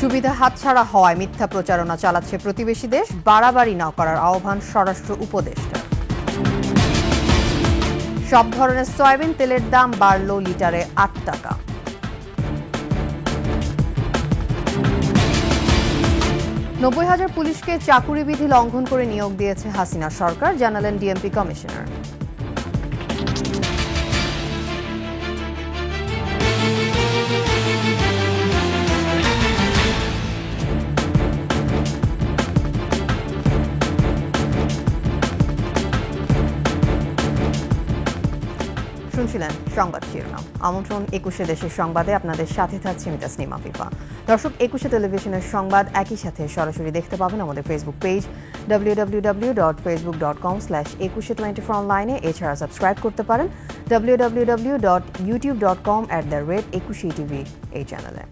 সুবিধা হাতছাড়া হওয়ায় মিথ্যা প্রচারণা চালাচ্ছে প্রতিবেশী দেশ, বাড়াবাড়ি না করার আহ্বান স্বরাষ্ট্র উপদেষ্টার। সব ধরনের সয়াবিন তেলের দাম বাড়ল লিটারে ৮ টাকা। নব্বই হাজার পুলিশকে চাকুরি বিধি লঙ্ঘন করে নিয়োগ দিয়েছে হাসিনা সরকার, জানালেন ডিএমপি কমিশনার। শুনছিলেন সংবাদ শিরোনাম। আমন্ত্রণ ২১শে দেশের সংবাদে, আপনাদের সাথে থাকছে আমি তাসনিম আফিফা। দর্শক, ২১শে টেলিভিশনের সংবাদ একই সাথে সরাসরি দেখতে পাবেন আমাদের ফেসবুক পেজ www.facebook.com/2124 অনলাইনে। এছাড়া সাবস্ক্রাইব করতে পারেন www.youtube.com/21etv এই চ্যানেলে।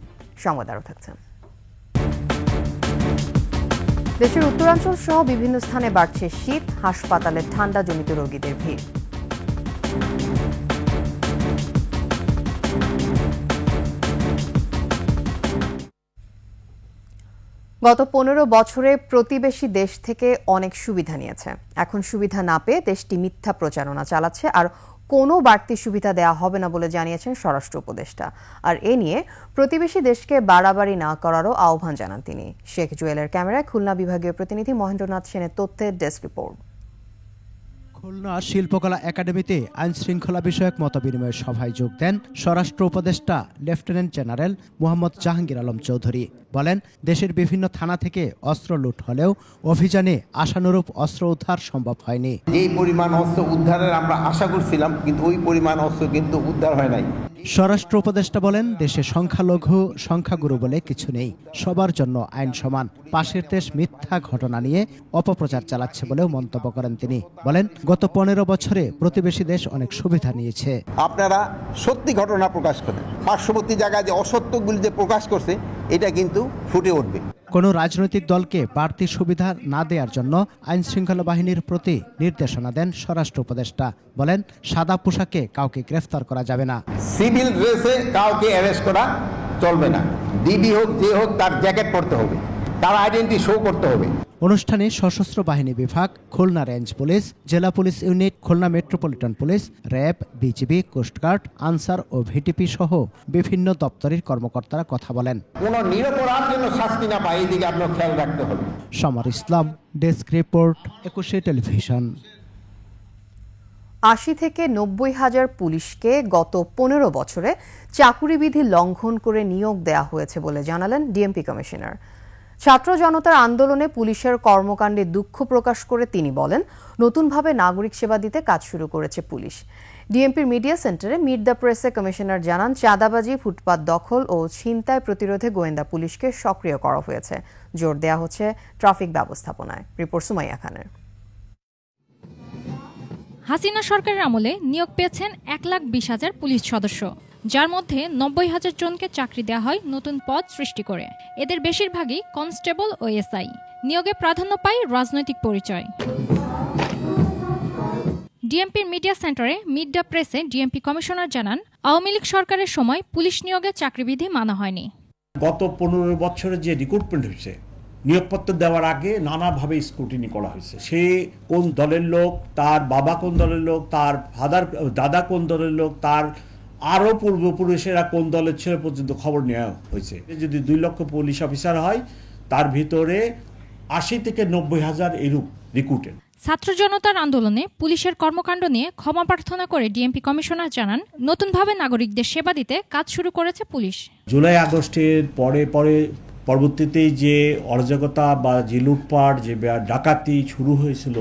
সংবাদ আরও থাকছে। দেশের উত্তরাঞ্চল সহ বিভিন্ন স্থানে বাড়ছে শীত, হাসপাতালে ঠান্ডা জনিত রোগীদের ভিড়। গত ১৫ বছরে প্রতিবেশী দেশ থেকে অনেক সুবিধা নিয়েছে। এখন সুবিধা না পেয়ে দেশটি মিথ্যা প্রচারণা চালাচ্ছে, আর কোনো বাড়তি সুবিধা দেওয়া হবে না বলে জানিয়েছেন স্বরাষ্ট্র উপদেষ্টা। আর এ নিয়ে প্রতিবেশী দেশকে বাড়াবাড়ি না করারও আহ্বান জানান তিনি। শেখ জুয়েলের ক্যামেরায় খুলনা বিভাগীয় প্রতিনিধি মহেন্দ্রনাথ সেনের তথ্যের ডেস্ক রিপোর্ট। খুলনা শিল্পকলা একাডেমিতে আইন শৃঙ্খলা বিষয়ক মতবিনিময় সভায় যোগ দেন স্বরাষ্ট্র উপদেষ্টা লেফটেন্যান্ট জেনারেল মোহাম্মদ জাহাঙ্গীর আলম চৌধুরী। বলেন, দেশের বিভিন্ন থানা থেকে অস্ত্র লুট হলেও অভিযানে আশানুরূপ অস্ত্র উদ্ধার সম্ভব হয়নি। যে পরিমাণ অস্ত্র উদ্ধারের আমরা আশা করছিলাম, কিন্তু ওই পরিমাণ অস্ত্র কিন্তু উদ্ধার হয় নাই। স্বরাষ্ট্র উপদেষ্টা বলেন, দেশে সংখ্যালঘু সংখ্যাগুরু বলে কিছু নেই, সবার জন্য আইন সমান। পাশের দেশ মিথ্যা ঘটনা নিয়ে অপপ্রচার চালাচ্ছে বলেও মন্তব্য করেন তিনি। বলেন, গত ১৫ বছরে প্রতিবেশী দেশ অনেক সুবিধা নিয়েছে। আপনারা সত্যি ঘটনা প্রকাশ করেন, পার্শ্ববর্তী জায়গায় যে অসত্যগুলি যে প্রকাশ করছে এটা কিন্তু ফুটে উঠবে। কোনো রাজনৈতিক দলকে বাড়তি সুবিধা না দেওয়ার জন্য আইন শৃঙ্খলা বাহিনীর প্রতি নির্দেশনা দেন স্বরাষ্ট্র উপদেষ্টা। বলেন, সাদা পোশাকে কাউকে গ্রেফতার করা যাবে না, সিভিল ড্রেসে কাউকে অ্যারেস্ট করা চলবে না। ডিবি হোক যে হোক, তার জ্যাকেট পরতে হবে, তার আইডেন্টি শো করতে হবে। অনুষ্ঠানে সশস্ত্র বাহিনী বিভাগ, খুলনা রেঞ্জ পুলিশ, জেলা police unit, Khulna metropolitan police, RAB, BGB, coastguard, Ansar ও ভিটিপি সহ বিভিন্ন দপ্তরের কর্মকর্তারা কথা বলেন। কোন নিরপরাধ যেন শাস্তি না পায়, এদিকে আপনার খেয়াল রাখতে হবে। সমর ইসলাম, ডেস্ক রিপোর্ট, ২১শে টেলিভিশন। ৮০ থেকে ৯০ হাজার পুলিশকে গত ১৫ বছরে চাকুরি বিধি লঙ্ঘন করে নিয়োগ দেওয়া হয়েছে বলে জানালেন ডিএমপি কমিশনার। ছাত্র জনতার আন্দোলনে পুলিশের কর্মকাণ্ডে দুঃখ প্রকাশ করে তিনি বলেন, নতুনভাবে নাগরিক সেবা দিতে কাজ শুরু করেছে পুলিশ। ডিএমপির মিডিয়া সেন্টারে মিট দ্য প্রেসে কমিশনার জানান, চাঁদাবাজি, ফুটপাত দখল ও ছিনতাই প্রতিরোধে গোয়েন্দা পুলিশকে সক্রিয় করা হয়েছে। জোর দেওয়া হচ্ছে ট্রাফিক ব্যবস্থাপনায়। রিপোর্ট সুমাইয়া খানের। হাসিনা সরকারের আমলে নিয়োগ পেয়েছেন ১,২০,০০০ পুলিশ সদস্য, যার মধ্যে ৯০,০০০ জনকে চাকরি দেওয়া হয় নতুন পদ সৃষ্টি করে। এদের বেশিরভাগই কনস্টেবল ও এসআই। নিয়োগে প্রাধান্য পায় রাজনৈতিক পরিচয়। ডিএমপির মিডিয়া সেন্টারে মিট দ্য প্রেসে ডিএমপি কমিশনার জানান, আওয়ামী লীগ সরকারের সময় পুলিশ নিয়োগে চাকরিবিধি মানা হয়নি। গত ১৫ বছরে যে রিক্রুটমেন্ট হয়েছে, নিয়োগপত্র দেওয়ার আগে নানাভাবে স্ক্রুটিনি করা হয়েছে। সে কোন দলের লোক, তার বাবা কোন দলের লোক, তার দাদা কোন দলের লোক, তার আরও পূর্বপুরুষেরা কোন দলের ছিল পর্যন্ত খবর নেওয়া হয়েছে। যদি ২ লক্ষ পুলিশ অফিসার হয়, তার ভিতরে ৮০ থেকে ৯০ হাজার এরূপ রিক্রুটেড। ছাত্র জনতার আন্দোলনে পুলিশের কর্মকাণ্ড নিয়ে ক্ষমা প্রার্থনা করে ডিএমপি কমিশনার জানান, নতুনভাবে নাগরিকদের সেবা দিতে কাজ শুরু করেছে পুলিশ। জুলাই আগস্টের পরবর্তীতে যে অরাজকতা বা যে লুটপাট, যে ডাকাতি শুরু হয়েছিল,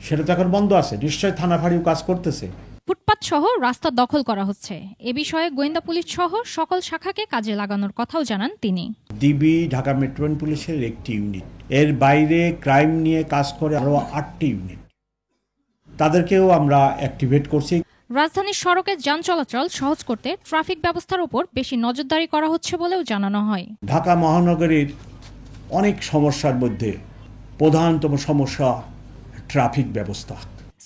সেটা তো এখন বন্ধ আছে। নিশ্চয়ই থানা ফাঁড়িও কাজ করতেছে। ফুটপাত সহ রাস্তা দখল করা হচ্ছে। এ বিষয়ে গোয়েন্দা পুলিশ সহ সকল শাখাকে কাজে লাগানোর কথাও জানান তিনি। ডিবি, ঢাকা মেট্রোপলিটন পুলিশের একটি ইউনিট, এর বাইরে ক্রাইম নিয়ে কাজ করে আরও ৮টি ইউনিট, তাদেরকেও আমরা অ্যাক্টিভেট করছি। রাজধানীর সড়কে যান চলাচল সহজ করতে ট্রাফিক ব্যবস্থার উপর বেশি নজরদারি করা হচ্ছে বলেও জানানো হয়। ঢাকা মহানগরীর অনেক সমস্যার মধ্যে প্রধানতম সমস্যা ট্রাফিক ব্যবস্থা।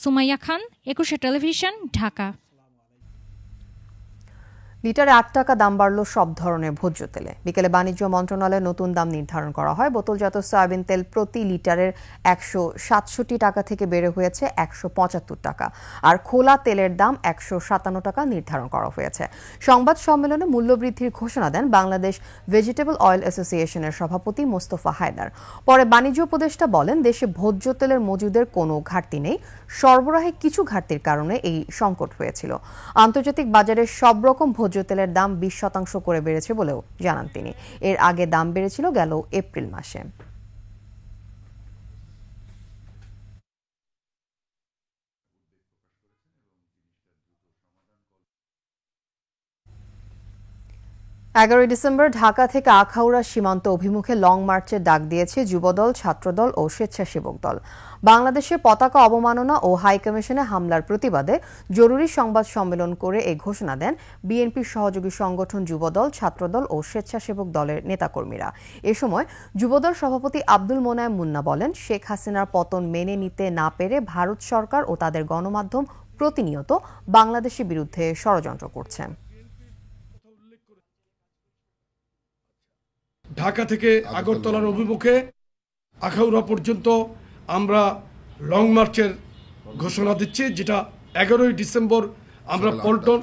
সুমাইয়া খান, ২১শে টেলিভিশন, ঢাকা। লিটারে 8 টাকা দাম বাড়ল সব ধরনের ভোজ্য তেলে। বিকেলে বাণিজ্য মন্ত্রণালয়ে নতুন দাম নির্ধারণ করা হয়। বোতলজাত সয়াবিন তেল প্রতি লিটারের 167 টাকা থেকে বেড়ে হয়েছে 175 টাকা, আর খোলা তেলের দাম 157 টাকা নির্ধারণ করা হয়েছে। সংবাদ সম্মেলনে মূল্যবৃদ্ধির ঘোষণা দেন বাংলাদেশ ভেজিটেবল অয়েল অ্যাসোসিয়েশনের সভাপতি মোস্তফা হায়দার। পরে বাণিজ্য উপদেষ্টা বলেন, দেশে ভোজ্য তেলের মজুদের কোনো ঘাটতি নেই, সরবরাহে কিছু ঘাটতির কারণে এই সংকট হয়েছিল। আন্তর্জাতিক বাজারে সব রকম ভোজ্য তেলের দাম 20% করে বেড়েছে বলেও জানান তিনি। এর আগে দাম বেড়েছিল গেল এপ্রিল মাসে। ডিসেম্বর ঢাকা থেকে আখাউড়া সীমান্ত অভিমুখে লং মার্চের ডাক দিয়েছে যুবদল, ছাত্রদল ও স্বেচ্ছাসেবক দল। বাংলাদেশের পতাকা অবমাননা ও হাইকমিশনে হামলার প্রতিবাদে জরুরি সংবাদ সম্মেলন করে এই ঘোষণা দেন বিএনপির সহযোগী সংগঠন যুবদল, ছাত্রদল ও স্বেচ্ছাসেবক দলের নেতাকর্মীরা। এ সময় যুবদল সভাপতি আব্দুল মোনায়েম মুন্না বলেন, শেখ হাসিনার পতন মেনে নিতে না পেরে ভারত সরকার ও তাদের গণমাধ্যম প্রতিনিয়ত বাংলাদেশের বিরুদ্ধে ষড়যন্ত্র করছে। ঢাকা থেকে আগরতলার অভিমুখে আখাউড়া পর্যন্ত আমরা লং মার্চের ঘোষণা দিচ্ছি, যেটা 11 ডিসেম্বর আমরা পল্টন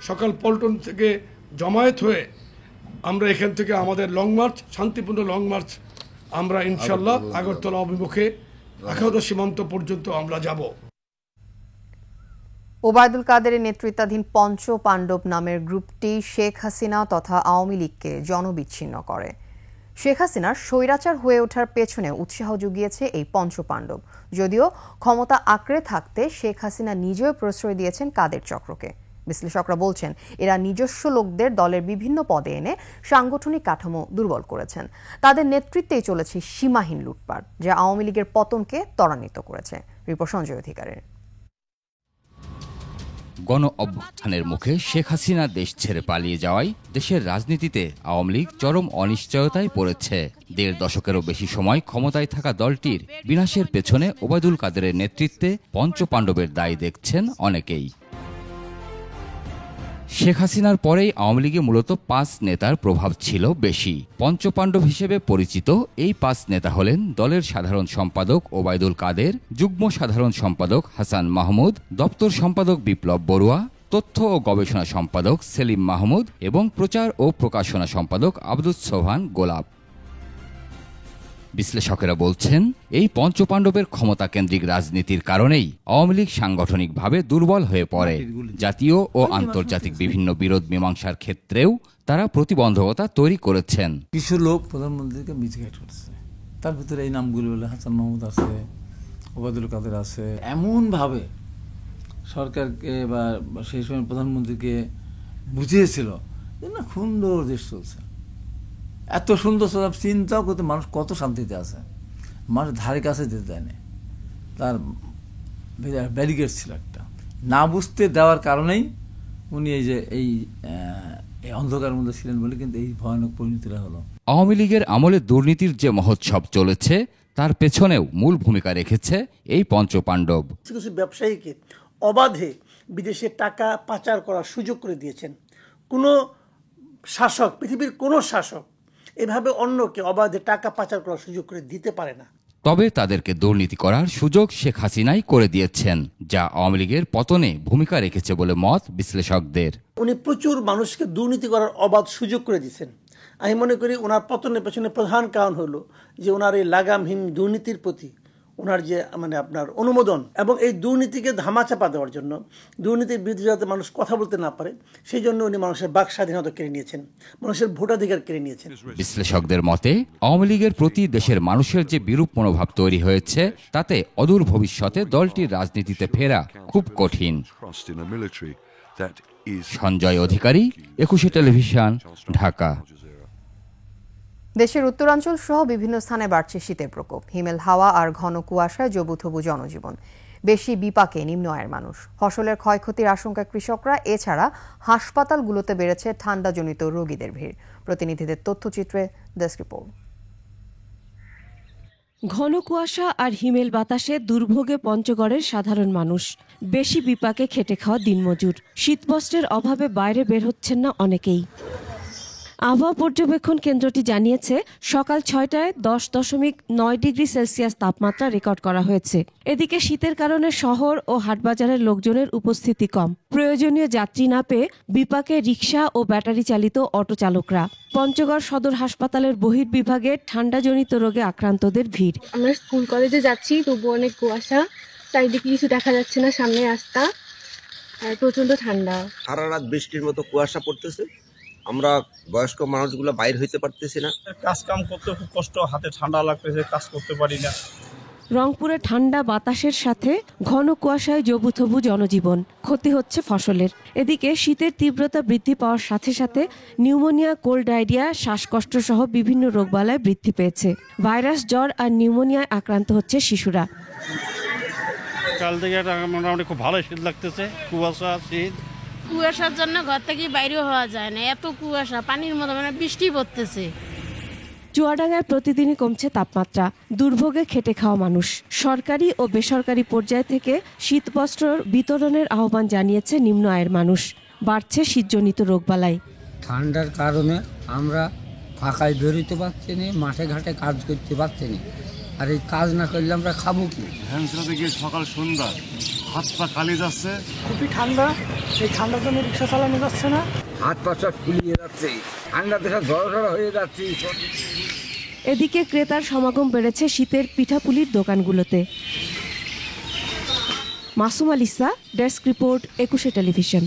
সকাল পল্টন থেকে জমায়েত হয়ে আমরা এখান থেকে আমাদের লং মার্চ, শান্তিপূর্ণ লং মার্চ আমরা ইনশাল্লাহ আগরতলা অভিমুখে আখাউড়া সীমান্ত পর্যন্ত আমরা যাব। ওবায়দুল কাদেরের নেতৃত্বাধীন পঞ্চ পাণ্ডব নামের গ্রুপটি শেখ হাসিনা তথা আওয়ামী লীগকে জনবিচ্ছিন্ন করে। শেখ হাসিনার স্বৈরাচার হয়ে ওঠার পেছনে উৎসাহ জুগিয়েছে এই পঞ্চ পাণ্ডব। যদিও ক্ষমতা আঁকড়ে থাকতে শেখ হাসিনা নিজেও প্রশ্রয় দিয়েছেন কাদের চক্রকে। বিশ্লেষকরা বলছেন, এরা নিজস্ব লোকদের দলের বিভিন্ন পদে এনে সাংগঠনিক কাঠামো দুর্বল করেছেন। তাদের নেতৃত্বেই চলেছে সীমাহীন লুটপাট, যা আওয়ামী লীগের পতনকে ত্বরান্বিত করেছে। রিপোর্ট সঞ্জয় অধিকারের। গণ অভ্যুত্থানের মুখে শেখ হাসিনা দেশ ছেড়ে পালিয়ে যাওয়ায় দেশের রাজনীতিতে আওয়ামী লীগ চরম অনিশ্চয়তায় পড়েছে। 1.5 দশকেরও বেশি সময় ক্ষমতায় থাকা দলটির বিনাশের পেছনে ওবায়দুল কাদেরের নেতৃত্বে পঞ্চপাণ্ডবের দায় দেখছেন অনেকেই। শেখ হাসিনার পরেই আওয়ামী লীগে মূলত 5 নেতার প্রভাব ছিল বেশি। পঞ্চপাণ্ডব হিসেবে পরিচিত এই 5 নেতা হলেন দলের সাধারণ সম্পাদক ওবায়দুল কাদের, যুগ্ম সাধারণ সম্পাদক হাসান মাহমুদ, দপ্তর সম্পাদক বিপ্লব বড়ুয়া, তথ্য ও গবেষণা সম্পাদক সেলিম মাহমুদ এবং প্রচার ও প্রকাশনা সম্পাদক আব্দুস সোবহান গোলাপ। বিশ্লেষকেরা বলছেন, এই পঞ্চপাণ্ডবের ক্ষমতাকেন্দ্রিক রাজনীতির কারণেই আওয়ামী লীগ সাংগঠনিকভাবে দুর্বল হয়ে পড়ে। জাতীয় ও আন্তর্জাতিক বিভিন্ন বিরোধ মীমাংসার ক্ষেত্রেও তারা প্রতিবন্ধকতা তৈরি করেছেন। কিছু লোক প্রধানমন্ত্রীকে মিসগাইড করছে, তার ভিতরে এই নামগুলো হলো হাসান মাহমুদ আছে, ওবায়দুল কাদের আছে। এমনভাবে সরকারকে বা সেই সময় প্রধানমন্ত্রীকে বুঝিয়েছিল যে না, সুন্দর দেশ চলছে, এত সুন্দর সব চিন্তাও করতে মানুষ কত শান্তিতে আছে, মানুষ ধারে কাছে যেতে দেয় না। তার ব্যারিকেড ছিল একটা, না বুঝতে দেওয়ার কারণেই উনি এই যে এই অন্ধকারের মধ্যে ছিলেন বলে কিন্তু এই ভয়ানক পরিণতিটা হলো। আওয়ামী লীগের আমলে দুর্নীতির যে মহোৎসব চলেছে তার পেছনেও মূল ভূমিকা রেখেছে এই পঞ্চপাণ্ডব। কিছু ব্যবসায়ীকে অবাধে বিদেশে টাকা পাচার করার সুযোগ করে দিয়েছেন। কোনো শাসক, পৃথিবীর কোনো শাসক এভাবে অন্যকে অবাধে টাকা পাচার করার সুযোগ করে দিতে পারে না। তবে তাদেরকে দুর্নীতি করার সুযোগ শেখ হাসিনাই করে দিয়েছেন, যা আওয়ামী লীগের পতনে ভূমিকা রেখেছে বলে মত বিশ্লেষকদের। উনি প্রচুর মানুষকে দুর্নীতি করার অবাধ সুযোগ করে দিয়েছেন। আমি মনে করি ওনার পতনের পেছনে প্রধান কারণ হলো যে ওনার এই লাগামহীন দুর্নীতির প্রতি ওনার যে আপনার অনুমোদন, এবং এই দুর্নীতিকে ধামাচাপা দেওয়ার জন্য, দুর্নীতির বিরুদ্ধে যাতে মানুষ কথা বলতে না পারে সেই জন্য উনি মানুষের বাক স্বাধীনতা কেড়ে নিয়েছেন, মানুষের ভোটাধিকার কেড়ে নিয়েছেন। বিশ্লেষকদের মতে আওয়ামী লীগের প্রতি দেশের মানুষের যে বিরূপ মনোভাব তৈরি হয়েছে তাতে অদূর ভবিষ্যতে দলটির রাজনীতিতে ফেরা খুব কঠিন। সঞ্জয় অধিকারী, 21 টেলিভিশন, ঢাকা। দেশের উত্তরাঞ্চল সহ বিভিন্ন স্থানে বাড়ছে শীতের প্রকোপ। হিমেল হাওয়া আর ঘন কুয়াশায় জবুথবু জনজীবন। বেশি বিপাকে নিম্ন আয়ের মানুষ। ফসলের ক্ষয়ক্ষতির আশঙ্কা কৃষকরা। এছাড়া হাসপাতালগুলোতে বেড়েছে ঠান্ডাজনিত রোগীদের ভিড়। প্রতিনিধিদের তথ্যচিত্রে ডেস্ক রিপোর্ট। ঘন কুয়াশা আর হিমেল বাতাসে দুর্ভোগে পঞ্চগড়ের সাধারণ মানুষ। বেশি বিপাকে খেটে খাওয়া দিনমজুর। শীতবস্ত্রের অভাবে বাইরে বের হচ্ছেন না অনেকেই। আবহাওয়া পর্যবেক্ষণ কেন্দ্রটি জানিয়েছে সকাল 6টায় 10.9 ডিগ্রি সেলসিয়াস তাপমাত্রা রেকর্ড করা হয়েছে। এদিকে শীতের কারণে শহর ও হাটবাজারের লোকজনের উপস্থিতি কম। প্রয়োজনীয় যাত্রী না পেয়ে বিপাকে রিকশা ও ব্যাটারি চালিত অটো চালকরা। পঞ্চগড় সদর হাসপাতালের বহির্বিভাগে ঠান্ডাজনিত রোগে আক্রান্তদের ভিড়। আমরা স্কুল কলেজে যাচ্ছি, তবু অনেক কুয়াশা, চারিদিকে কিছু দেখা যাচ্ছে না, সামনে রাস্তা আর প্রচন্ড ঠান্ডা। সারা রাত বৃষ্টির মতো কুয়াশা পড়তেছে, আমরা বয়স্ক মানুষগুলো বাইর হইতে পারতেছি না। কাজ কাম করতে খুব কষ্ট, হাতে ঠান্ডা লাগতেছে, কাজ করতে পারি না। রংপুরে ঠান্ডা বাতাসের সাথে ঘন কুয়াশায় জবুথবু জনজীবন, ক্ষতি হচ্ছে ফসলের। এদিকে শীতের তীব্রতা বৃদ্ধি পাওয়ার সাথে সাথে নিউমোনিয়া, কোল্ড ডায়রিয়া, শ্বাসকষ্ট সহ বিভিন্ন রোগবালাই বৃদ্ধি পেয়েছে। ভাইরাস, জ্বর আর নিউমোনিয়ায় আক্রান্ত হচ্ছে শিশুরা। কাল থেকে মোটামুটি খুব ভালো শীত লাগতেছে, কুয়াশা, শীত। কুয়াশার জন্য ঘর থেকে বাইরেও হওয়া যায় না, এত কুয়াশা, পানির মতো মানে বৃষ্টি পড়তেছে। চুয়াডাঙ্গায় প্রতিদিনই কমছে তাপমাত্রা, দুর্ভোগে খেটে খাওয়া মানুষ। সরকারি ও বেসরকারি পর্যায় থেকে শীতবস্ত্র বিতরণের আহ্বান জানিয়েছে নিম্ন আয়ের মানুষ। বাড়ছে শীতজনিত রোগবালাই। ঠান্ডার কারণে আমরা ফাঁকায় বেরোতে পারছি না, মাঠে ঘাটে কাজ করতে পারছি না। আর এই কাজ না করলে আমরা খাবো কি? ভ্যান চালাতে গিয়ে সকাল সন্ধ্যা হাত পা কালি যাচ্ছে। খুবই ঠান্ডা, এই ঠান্ডার জন্য রিক্সা চালানো যাচ্ছে না, হাত পা সব ফুলিয়ে যাচ্ছে, ঠান্ডা দেশে ঝড় হয়ে যাচ্ছে। এদিকে ক্রেতার সমাগম বেড়েছে শীতের পিঠাপুলির দোকানগুলোতে। Masum আলিসা, desk report, 21 television.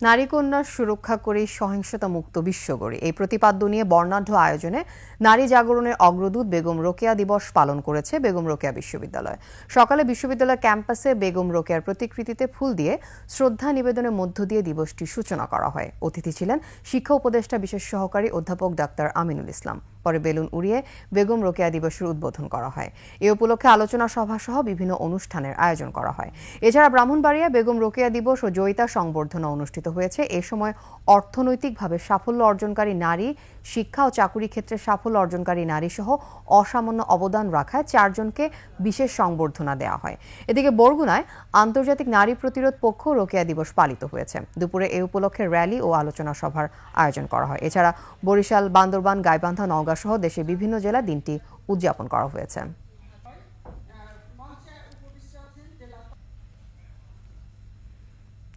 নারী কন্যার সুরক্ষা করে সহিংসতা মুক্ত বিশ্ব গড়ি, এই প্রতিপাদ্য নিয়ে বর্ণাঢ্য আয়োজনে নারী জাগরণের অগ্রদূত বেগম রোকেয়া দিবস পালন করেছে বেগম রোকেয়া বিশ্ববিদ্যালয়। সকালে বিশ্ববিদ্যালয় ক্যাম্পাসে বেগম রোকেয়ার প্রতিকৃতিতে ফুল দিয়ে শ্রদ্ধা নিবেদনের মধ্য দিয়ে দিবসটির সূচনা করা হয়। অতিথি ছিলেন শিক্ষা উপদেষ্টা বিশেষ সহকারী অধ্যাপক ডাক্তার আমিনুল ইসলাম। পরে বেলুন উড়িয়ে বেগম রোকেয়া দিবসের উদ্বোধন করা হয়। এ উপলক্ষে আলোচনা সভা সহ বিভিন্ন অনুষ্ঠানের আয়োজন করা হয়। এছাড়া ব্রাহ্মণবাড়িয়া বেগম রোকেয়া দিবস ও জয়িতা সংবর্ধনা অনুষ্ঠিত হয়েছে। এ সময় অর্থনৈতিকভাবে সাফল্য অর্জনকারী নারী, শিক্ষা ও চাকুরি ক্ষেত্রে সাফল্য অর্জনকারী নারী সহ অসামান্য অবদান রাখায় 4 জনকে বিশেষ সংবর্ধনা দেওয়া হয়। এদিকে বরগুনায় আন্তর্জাতিক নারী প্রতিরোধ পক্ষ রোকেয়া দিবস পালিত হয়েছে। দুপুরে এ উপলক্ষে র্যালি ও আলোচনা সভার আয়োজন করা হয়। এছাড়া বরিশাল, বান্দরবান, গাইবান্ধা, নওগাঁ সহ দেশের বিভিন্ন জেলায় দিনটি উদযাপন করা হয়েছে।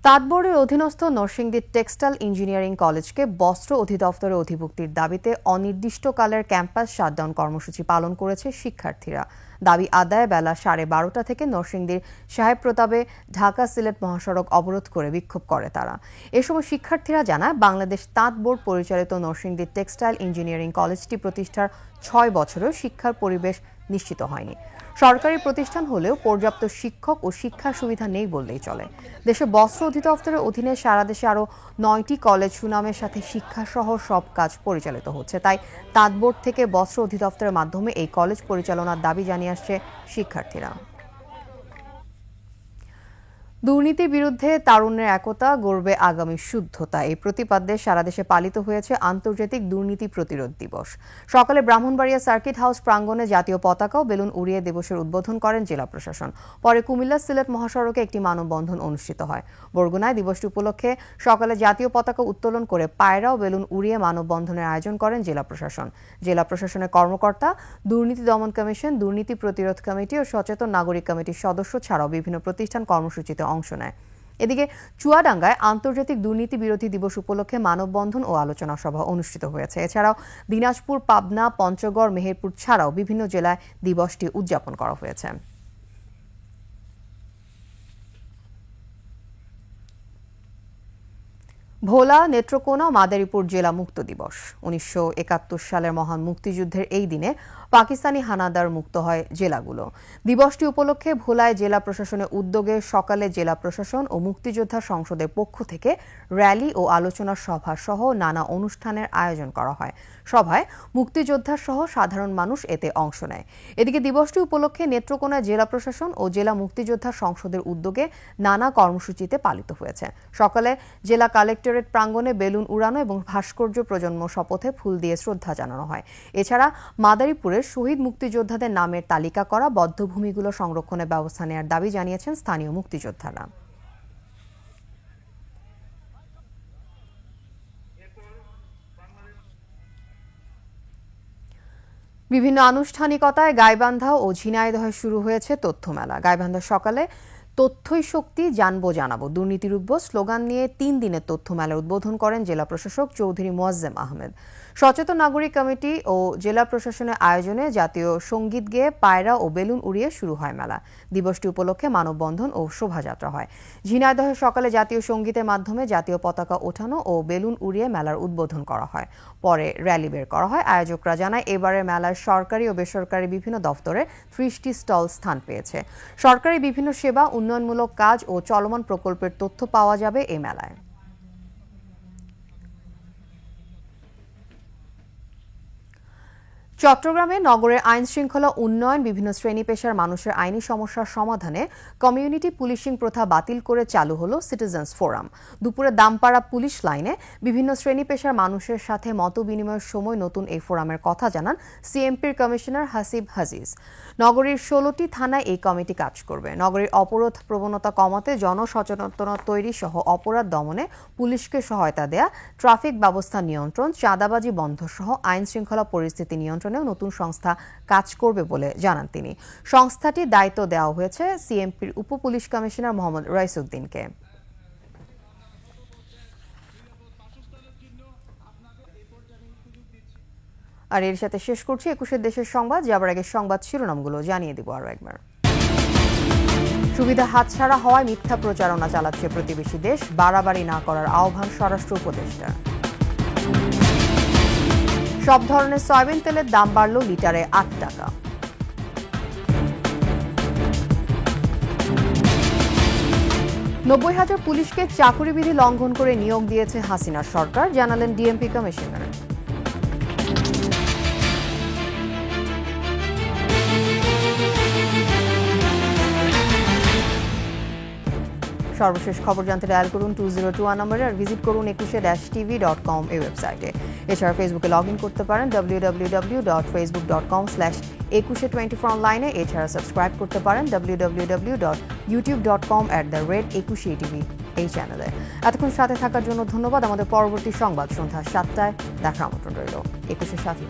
তাঁতবোর্ডের অধীনস্থ নরসিংদী টেক্সটাইল ইঞ্জিনিয়ারিং কলেজকে বস্ত্র অধিদপ্তরে অধিভুক্তির দাবিতে অনির্দিষ্টকালের ক্যাম্পাস শাটডাউন কর্মসূচি পালন করেছে শিক্ষার্থীরা। দাবি আদায়ে বেলা 12:30 থেকে নরসিংদীর সাহেব প্রতাপে ঢাকা সিলেট মহাসড়ক অবরোধ করে বিক্ষোভ করে তারা। এ সময় শিক্ষার্থীরা জানায়, বাংলাদেশ তাঁত বোর্ড পরিচালিত নরসিংদী টেক্সটাইল ইঞ্জিনিয়ারিং কলেজটি প্রতিষ্ঠার 6 বছরেও শিক্ষার পরিবেশ নিশ্চিত হয়নি। সরকারি প্রতিষ্ঠান হলেও পর্যাপ্ত শিক্ষক ও শিক্ষা সুবিধা নেই বললেই চলে। দেশে বস্ত্র অধিদপ্তরের অধীনে সারা দেশে আরও 9টি কলেজ সুনামের সাথে শিক্ষাসহ সব কাজ পরিচালিত হচ্ছে। তাই তাঁত বোর্ড থেকে বস্ত্র অধিদপ্তরের মাধ্যমে এই কলেজ পরিচালনার দাবি জানিয়ে আসছে শিক্ষার্থীরা। দুর্নীতির বিরুদ্ধে তারুণ্যের একতা, গড়বে আগামী শুদ্ধতা, এই প্রতিপাদ্যে সারা দেশে পালিত হয়েছে আন্তর্জাতিক দুর্নীতি প্রতিরোধ দিবস। সকালে ব্রাহ্মণবাড়িয়া সার্কিট হাউস প্রাঙ্গণে জাতীয় পতাকা ও বেলুন উড়িয়ে দিবসের উদ্বোধন করেন জেলা প্রশাসন। পরে কুমিল্লা সিলেট মহাসড়কে একটি মানববন্ধন অনুষ্ঠিত হয়। বরগুনায় দিবসটি উপলক্ষে সকালে জাতীয় পতাকা উত্তোলন করে পায়রা ও বেলুন উড়িয়ে মানববন্ধনের আয়োজন করেন জেলা প্রশাসন। জেলা প্রশাসনের কর্মকর্তা, দুর্নীতি দমন কমিশন, দুর্নীতি প্রতিরোধ কমিটি ও সচেতন নাগরিক কমিটির সদস্য ছাড়াও বিভিন্ন প্রতিষ্ঠান কর্মসূচিতে অংশ নেয়। এদিকে চুয়াডাঙ্গায় আন্তর্জাতিক দুর্নীতি বিরোধী দিবস উপলক্ষে মানববন্ধন ও আলোচনা সভা অনুষ্ঠিত হয়েছে। এছাড়াও দিনাজপুর, পাবনা, পঞ্চগড়, মেহেরপুর ছাড়াও বিভিন্ন জেলায় দিবসটি উদযাপন করা হয়েছে। ভোলা, নেত্রকোনা ও মাদারীপুর জেলা মুক্ত দিবস। 1971 সালের মহান মুক্তিযুদ্ধের এই দিনে পাকিস্তানি হানাদার মুক্ত হয় জেলাগুলো। দিবসটি উপলক্ষে ভোলায় জেলা প্রশাসনের উদ্যোগে সকালে জেলা প্রশাসন ও মুক্তিযোদ্ধা সংসদের পক্ষ থেকে র্যালি ও আলোচনা সভা সহ নানা অনুষ্ঠানের আয়োজন করা হয়। সভায় মুক্তিযোদ্ধা সহ সাধারণ মানুষ এতে অংশ নেয়। এদিকে দিবসটি উপলক্ষে নেত্রকোনায় জেলা প্রশাসন ও জেলা মুক্তিযোদ্ধা সংসদের উদ্যোগে নানা কর্মসূচিতে পালিত হয়েছে। সকালে জেলা কালেক্টরেট প্রাঙ্গণে বেলুন উড়ানো এবং ভাস্কর্য প্রজন্ম শপথে ফুল দিয়ে শ্রদ্ধা জানানো হয়। এছাড়া মাদারীপুরে নগরের শহীদ মুক্তিযোদ্ধাদের নামের তালিকা করা বদ্ধভূমিগুলো সংরক্ষণের ব্যবস্থা নেওয়ার দাবি জানিয়েছেন স্থানীয় মুক্তিযোদ্ধারা। বিভিন্ন আনুষ্ঠানিকতায় গাইবান্ধা ও ঝিনাইদহে শুরু হয়েছে তথ্য মেলা। গাইবান্ধা সকালে তথ্যই শক্তি, জানবো জানাবো, দুর্নীতি রুখবো স্লোগান নিয়ে 3 দিনের তথ্য মেলার উদ্বোধন করেন জেলা প্রশাসক চৌধুরী মোয়াজ্জেম আহমেদ। সচেতন নাগরিক কমিটি ও জেলা প্রশাসনের আয়োজনে জাতীয় সঙ্গীত গেয়ে পায়রা ও বেলুন উড়িয়ে শুরু হয় মেলা। দিবসটি উপলক্ষে মানববন্ধন ও শোভাযাত্রা হয়। ঝিনাইদহে সকালে জাতীয় সঙ্গীতের মাধ্যমে জাতীয় পতাকা ওঠানো ও বেলুন উড়িয়ে মেলার উদ্বোধন করা হয়। পরে র্যালি বের করা হয়। আয়োজকরা জানায় এবারের মেলায় সরকারি ও বেসরকারি বিভিন্ন দফতরে 30টি স্টল স্থান পেয়েছে। সরকারি বিভিন্ন সেবা, উন্নয়নমূলক কাজ ও চলমান প্রকল্পের তথ্য পাওয়া যাবে এই মেলায়। চট্টগ্রামে নগরের আইন শৃঙ্খলা উন্নয়ন, বিভিন্ন শ্রেণী পেশার মানুষের আইনি সমস্যার সমাধানে কমিউনিটি পুলিশিং প্রথা বাতিল করে চালু হলো সিটিজেন্স ফোরাম। দুপুরে দামপাড়া পুলিশ লাইনে বিভিন্ন শ্রেণী পেশার মানুষের সাথে মত বিনিময়ের সময় নতুন এই ফোরামের কথা জানান সিএমপির কমিশনার হাসিব হাজিজ। নগরীর 16টি থানায় এই কমিটি কাজ করবে। নগরীর অপরাধ প্রবণতা কমাতে জনসচেতনতা তৈরি সহ অপরাধ দমনে পুলিশকে সহায়তা দেয়া, ট্রাফিক ব্যবস্থা নিয়ন্ত্রণ, চাঁদাবাজি বন্ধ সহ আইন শৃঙ্খলা পরিস্থিতি নিয়ন্ত্রণেও নতুন সংস্থা কাজ করবে বলে জানান তিনি। সংস্থাটির দায়িত্ব দেওয়া হয়েছে সিএমপির উপ পুলিশ কমিশনার মোহাম্মদ রাইসউদ্দিনকে। আর এর সাথে শেষ করছি 21 দেশের সংবাদ। যাবার আগে সংবাদ শিরোনামগুলো জানিয়ে দিব আরো একবার। সুবিধা হাতছাড়া হওয়ায় মিথ্যা প্রচারণা চালাচ্ছে প্রতিবেশী দেশ, বাড়াবাড়ি না করার আহ্বান স্বরাষ্ট্র উপদেষ্টা। সব ধরনের সয়াবিন তেলের দাম বাড়ল লিটারে 8 টাকা। নব্বই হাজার পুলিশকে চাকুরিবিধি লঙ্ঘন করে নিয়োগ দিয়েছে হাসিনার সরকার, জানালেন ডিএমপি কমিশনার। সর্বশেষ খবর জানতে ডায়াল করুন 2021 নম্বরে আর ভিজিট করুন 21-tv.com এই ওয়েবসাইটে। এছাড়া ফেসবুকে লগ ইন করতে পারেন www.facebook.com/2124 অনলাইনে। এছাড়া সাবস্ক্রাইব করতে পারেন www.youtube.com/21tv এই চ্যানেলে। এতক্ষণ সাথে থাকার জন্য ধন্যবাদ। আমাদের পরবর্তী সংবাদ সন্ধ্যা 7টায় দেখার আমন্ত্রণ রইল। 21-এর সাথে।